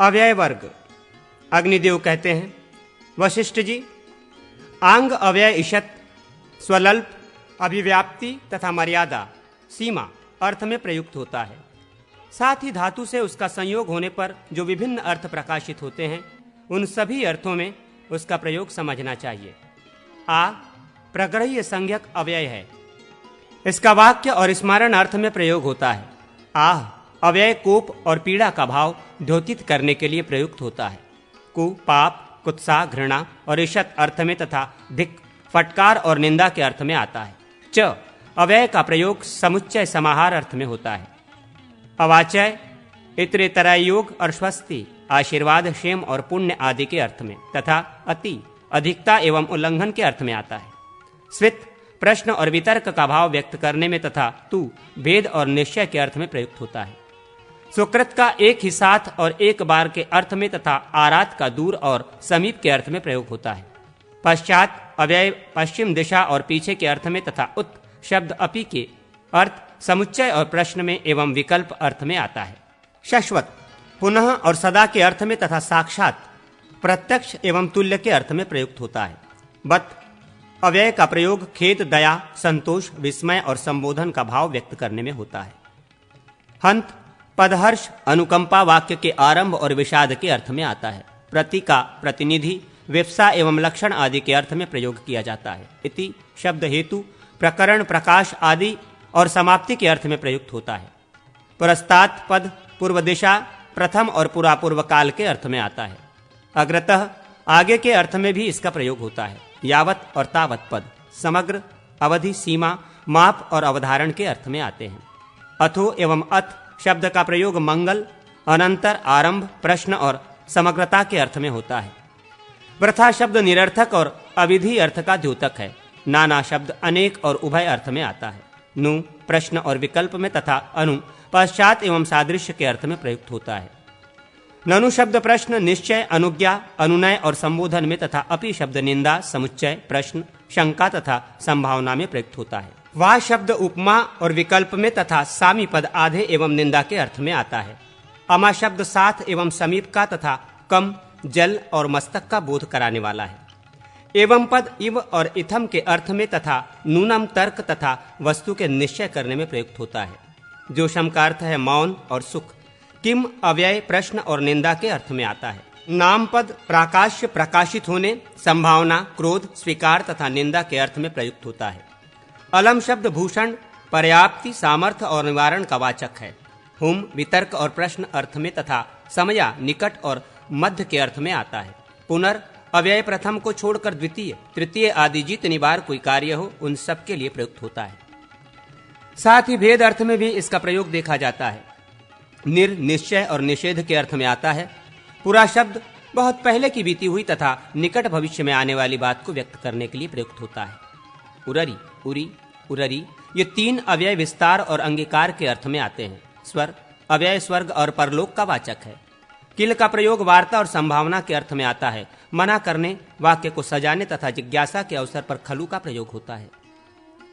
अव्यय वर्ग। अग्निदेव कहते हैं, वशिष्ठ जी, आंग अव्यय ईशत स्वल्प अभिव्याप्ति तथा मर्यादा सीमा अर्थ में प्रयुक्त होता है। साथ ही धातु से उसका संयोग होने पर जो विभिन्न अर्थ प्रकाशित होते हैं, उन सभी अर्थों में उसका प्रयोग समझना चाहिए। आ प्रग्रह्य संज्ञक अव्यय है। इसका वाक्य और स्मरण अर्थ में प्रयोग होता है। आह अव्यय कोप और पीड़ा का भाव द्योतित करने के लिए प्रयुक्त होता है। कु पाप, कुत्सा, घृणा और ईशत अर्थ में तथा धिक फटकार और निंदा के अर्थ में आता है। च अव्यय का प्रयोग समुच्चय समाहार अर्थ में होता है। अवाचय इतरेतराय योग और स्वस्ति आशीर्वाद, क्षेम और पुण्य आदि के अर्थ में तथा अति अधिकता एवं उल्लंघन के अर्थ में आता है। स्वित प्रश्न और वितर्क का भाव व्यक्त करने में तथा तू भेद और निश्चय के अर्थ में प्रयुक्त होता है। सुकृत का एक ही साथ और एक बार के अर्थ में तथा आरात का दूर और समीप के अर्थ में प्रयोग होता है। पश्चात अव्यय पश्चिम दिशा और पीछे के अर्थ में तथा उत शब्द अपि के अर्थ समुच्चय और प्रश्न में एवं विकल्प अर्थ में आता है। शाश्वत पुनः और सदा के अर्थ में तथा साक्षात प्रत्यक्ष एवं तुल्य के अर्थ में प्रयुक्त होता है। बत अव्यय का प्रयोग खेद, दया, संतोष, विस्मय और संबोधन का भाव व्यक्त करने में होता है। हंत पदहर्ष अनुकंपा वाक्य के आरंभ और विषाद के अर्थ में आता है। प्रति का प्रतिनिधि, विप्सा एवं लक्षण आदि के अर्थ में प्रयोग किया जाता है। इति शब्द हेतु, प्रकरण, प्रकाश आदि और समाप्ति के अर्थ में प्रयुक्त होता है। पुरस्तात् पद पूर्व दिशा, प्रथम और पूरा पूर्व काल के अर्थ में आता है। अग्रतः आगे के अर्थ में भी इसका प्रयोग होता है। यावत और तावत पद समग्र, अवधि, सीमा, माप और अवधारण के अर्थ में आते हैं। अथो एवं अथ शब्द का प्रयोग मंगल, अनंतर, आरंभ, प्रश्न और समग्रता के अर्थ में होता है। वृथा शब्द निरर्थक और अविधि अर्थ का द्योतक है। नाना शब्द अनेक और उभय अर्थ में आता है। नु प्रश्न और विकल्प में तथा अनु पश्चात एवं सादृश्य के अर्थ में प्रयुक्त होता है। ननु शब्द प्रश्न, निश्चय, अनुज्ञा, अनुनय और संबोधन में तथा अपि शब्द निंदा, समुच्चय, प्रश्न, शंका तथा संभावना में प्रयुक्त होता है। वाह शब्द उपमा और विकल्प में तथा सामी पद आधे एवं निंदा के अर्थ में आता है। अमा शब्द साथ एवं समीप का तथा कम, जल और मस्तक का बोध कराने वाला है। एवं पद इव और इथम के अर्थ में तथा नूनम तर्क तथा वस्तु के निश्चय करने में प्रयुक्त होता है। जो शम का अर्थ है मौन और सुख। किम अव्यय प्रश्न और निंदा के अर्थ में आता है। नाम पद प्राकाश्य, प्रकाशित होने, संभावना, क्रोध, स्वीकार तथा निंदा के अर्थ में प्रयुक्त होता है। अलम शब्द भूषण, पर्याप्ति, सामर्थ्य और निवारण का वाचक है। हुम वितर्क और प्रश्न अर्थ में तथा समया, निकट और मध्य के अर्थ में आता है। पुनर् अव्यय प्रथम को छोड़कर द्वितीय, तृतीय आदि जितनी बार कोई कार्य हो उन सब के लिए प्रयुक्त होता है। साथ ही भेद अर्थ में भी इसका प्रयोग देखा जाता है। निर, निश्चय और निषेध के अर्थ में आता है। पूरा शब्द बहुत पहले की बीती हुई तथा निकट भविष्य में आने वाली बात को व्यक्त करने के लिए प्रयुक्त होता है। उररी, उरी, उररी ये तीन अव्यय विस्तार और अंगीकार के अर्थ में आते हैं। स्वर अव्यय स्वर्ग और परलोक का वाचक है। किल का प्रयोग वार्ता और संभावना के अर्थ में आता है। मना करने, वाक्य को सजाने तथा जिज्ञासा के अवसर पर खलु का प्रयोग होता है।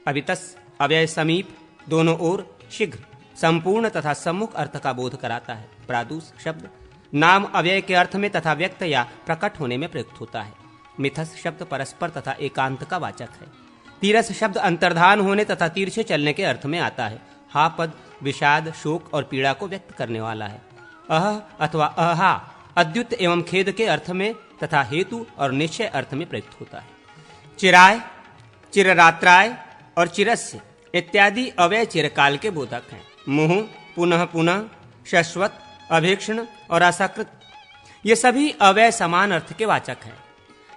अवितस अव्यय समीप, दोनों ओर, शीघ्र, संपूर्ण तथा सम्मुख अर्थ का बोध कराता है। प्रादुष शब्द नाम अव्यय के अर्थ में तथा व्यक्त या प्रकट होने में प्रयुक्त होता है। मिथस शब्द परस्पर तथा एकांत का वाचक है। तीरस शब्द अंतर्धान होने तथा तीरछे चलने के अर्थ में आता है। हा पद विषाद, शोक और पीड़ा को व्यक्त करने वाला है। अह अथवा अहा अद्युत एवं खेद के अर्थ में तथा हेतु और निश्चय अर्थ में प्रयुक्त होता है। चिराय, चिररात्राय और चिरस्य इत्यादि अव्यय चिरकाल के बोधक हैं। मुहुः पुनः पुनः, शाश्वत, अभीक्षण और असकृत ये सभी अव्यय समान अर्थ के वाचक हैं।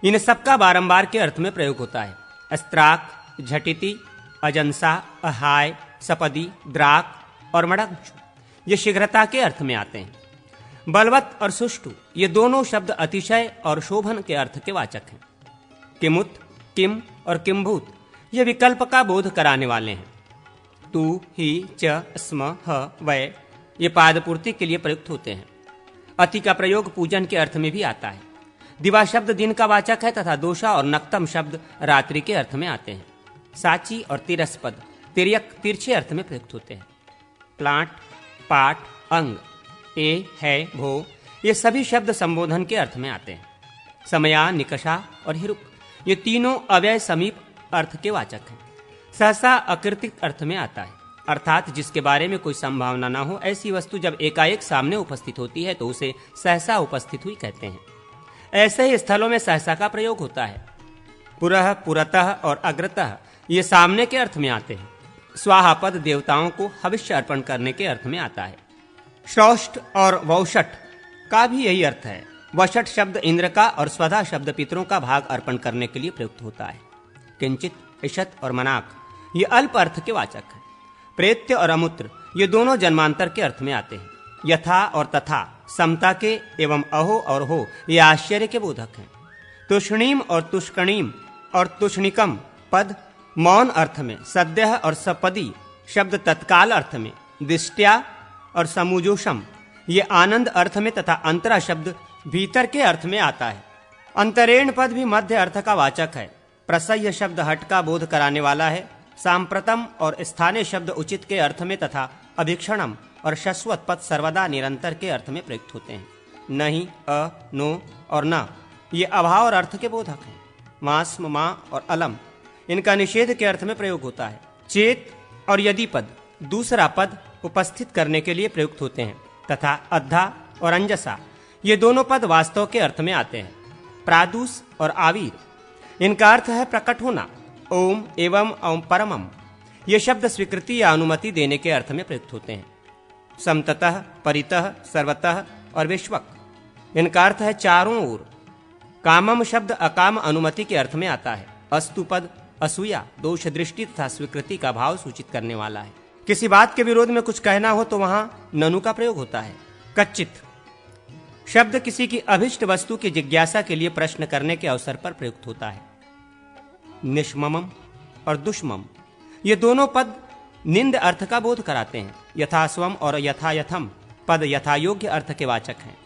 इन सबका बारंबार के अर्थ में प्रयोग होता है। अस्त्राक, झटिति, अजंसा, अहाय, सपदी, द्राक और मडंचु ये शीघ्रता के अर्थ में आते हैं। बलवत और सुष्टु ये दोनों शब्द अतिशय और शोभन के अर्थ के वाचक हैं। किमुत, किम और किम्भूत ये विकल्प का बोध कराने वाले हैं। तू, ही, च, स्म, ह, वय ये पादपूर्ति के लिए प्रयुक्त होते हैं। अति का प्रयोग पूजन के अर्थ में भी आता है। दिवा शब्द दिन का वाचक है तथा दोषा और नक्तम शब्द रात्रि के अर्थ में आते हैं। साची और तिरस पद तिर्यक, तिरछे अर्थ में प्रयुक्त होते हैं। प्लांट, पाठ, अंग, ए, है, भो ये सभी शब्द संबोधन के अर्थ में आते हैं। समया, निकषा और हिरुक ये तीनों अव्यय समीप अर्थ के वाचक हैं। सहसा अकृतिक अर्थ में आता है, अर्थात जिसके बारे में कोई संभावना न हो ऐसी वस्तु जब एकाएक सामने उपस्थित होती है तो उसे सहसा उपस्थित हुई कहते हैं। ऐसे ही स्थलों में सहसा का प्रयोग होता है। पुरः, पुरतः और अग्रतः ये सामने के अर्थ में आते हैं। स्वाहा पद देवताओं को हविष्य अर्पण करने के अर्थ में आता है। श्रौष्ट और वौषट का भी यही अर्थ है। वषट शब्द इंद्र का और स्वधा शब्द पितरों का भाग अर्पण करने के लिए प्रयुक्त होता है। किंचित, ईशत और मनाक ये अल्प अर्थ के वाचक हैं। प्रेत्य और अमूत्र ये दोनों जन्मांतर के अर्थ में आते हैं। यथा और तथा समता के एवं अहो और हो ये आश्चर्य के बोधक हैं। तुष्णीम और तुष्कणीम और तुष्णिकम पद मौन अर्थ में, सद्यः और सपदी शब्द तत्काल अर्थ में, दिष्ट्या और समुजोषम ये आनंद अर्थ में तथा अंतरा शब्द भीतर के अर्थ में आता है। अंतरेण पद भी मध्य अर्थ का वाचक है। प्रसह्य शब्द हट का बोध कराने वाला है। सांप्रतम और स्थानीय शब्द उचित के अर्थ में तथा अभीक्षणम और शश्वत पद सर्वदा निरंतर के अर्थ में प्रयुक्त होते हैं। नहीं, अ, नो और न ये अभाव और अर्थ के बोधक हैं। मास्म, माँ और अलम इनका निषेध के अर्थ में प्रयोग होता है। चेत और यदि पद दूसरा पद उपस्थित करने के लिए प्रयुक्त होते हैं तथा अद्धा और अंजसा ये दोनों पद वास्तव के अर्थ में आते हैं। प्रादुस और आवीर इनका अर्थ है प्रकट होना। ओम एवं ओम परमम ये शब्द स्वीकृति या अनुमति देने के अर्थ में प्रयुक्त होते हैं। समततः, परितः, सर्वतः और विश्वक इनका अर्थ है चारों ओर। कामम शब्द अकाम अनुमति के अर्थ में आता है। अस्तु पद असूया दोष दृष्टि तथा स्वीकृति का भाव सूचित करने वाला है। किसी बात के विरोध में कुछ कहना हो तो वहां ननु का प्रयोग होता है। कच्चित शब्द किसी की अभिष्ट वस्तु की जिज्ञासा के लिए प्रश्न करने के अवसर पर प्रयुक्त होता है। निष्ममम और दुष्मम ये दोनों पद निंद अर्थ का बोध कराते हैं। यथास्वम और यथायथम पद यथायोग्य अर्थ के वाचक हैं।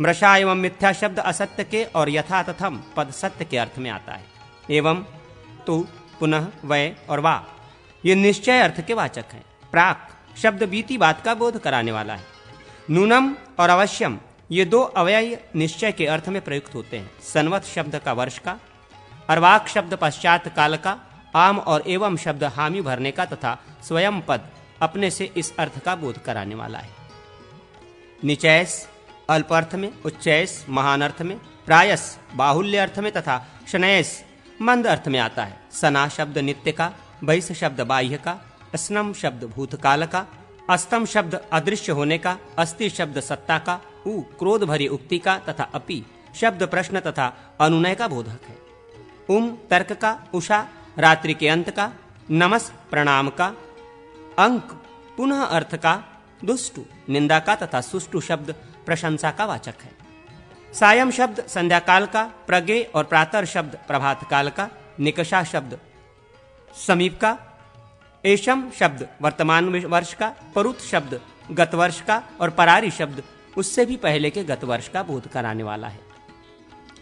मृषा एवं मिथ्या शब्द असत्य के और यथा तथम पद सत्य के अर्थ में आता है। एवं, तु, पुनः, वय और वा ये निश्चय अर्थ के वाचक हैं। प्राक शब्द बीती बात का बोध कराने वाला है। नूनम और अवश्यम ये दो अव्यय निश्चय के अर्थ में प्रयुक्त होते हैं। सन्वत शब्द का वर्ष का, अर्वाक शब्द पश्चात काल का, आम और एवं शब्द हामी भरने का तथा स्वयं पद अपने से इस अर्थ का बोध कराने वाला है। निचैस अल्प अर्थ में, उच्चैस महान अर्थ में, प्रायस बाहुल्य अर्थ में तथा शनैस मंद अर्थ में आता है। सना शब्द नित्य का, बैस शब्द बाह्य का, स्नम शब्द भूतकाल का, अस्तम शब्द अदृश्य होने का, अस्ति शब्द सत्ता का, उ क्रोध भरी उक्ति का तथा अपि शब्द प्रश्न तथा अनुनय का बोधक है। तर्क का, उषा रात्रि के अंत का, नमस प्रणाम का, अंक पुनः अर्थ का, दुष्टु निंदा का तथा सुष्टु शब्द प्रशंसा का वाचक है। सायं शब्द संध्या काल का, प्रगे और प्रातः शब्द प्रभात काल का, निकषा शब्द समीप का, एशम शब्द वर्तमान वर्ष का, परुत शब्द गत वर्ष का और परारी शब्द उससे भी पहले के गत वर्ष का बोध कराने वाला है।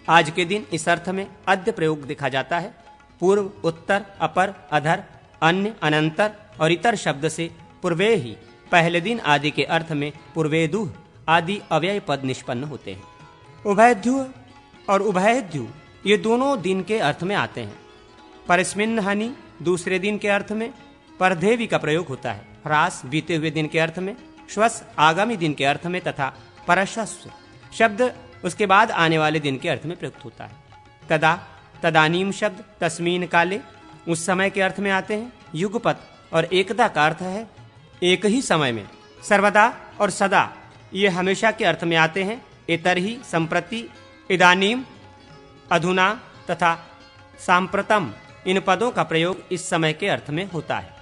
आज के दिन इस अर्थ में अद्य प्रयोग देखा जाता है। पूर्व, उत्तर, अपर, अधर, अन्य, अनंतर और इतर शब्द से पूर्वे ही, पहले दिन आदि के अर्थ में पूर्वेदुः आदि अव्यय पद निष्पन्न होते हैं। उभयद्यु और उभयद्यु ये दोनों दिन के अर्थ में आते हैं। परस्मिन् हनि दूसरे दिन के अर्थ में, परधेवी का प्रयोग होता है। ह्रास बीते हुए दिन के अर्थ में, श्वस आगामी दिन के अर्थ में तथा परशस्व शब्द उसके बाद आने वाले दिन के अर्थ में प्रयुक्त होता है। तदा तदानीम शब्द तस्मीन काले उस समय के अर्थ में आते हैं। युगपत और एकदा का अर्थ है एक ही समय में। सर्वदा और सदा ये हमेशा के अर्थ में आते हैं। इतर ही, संप्रति, इदानीम, अधुना तथा सांप्रतम इन पदों का प्रयोग इस समय के अर्थ में होता है।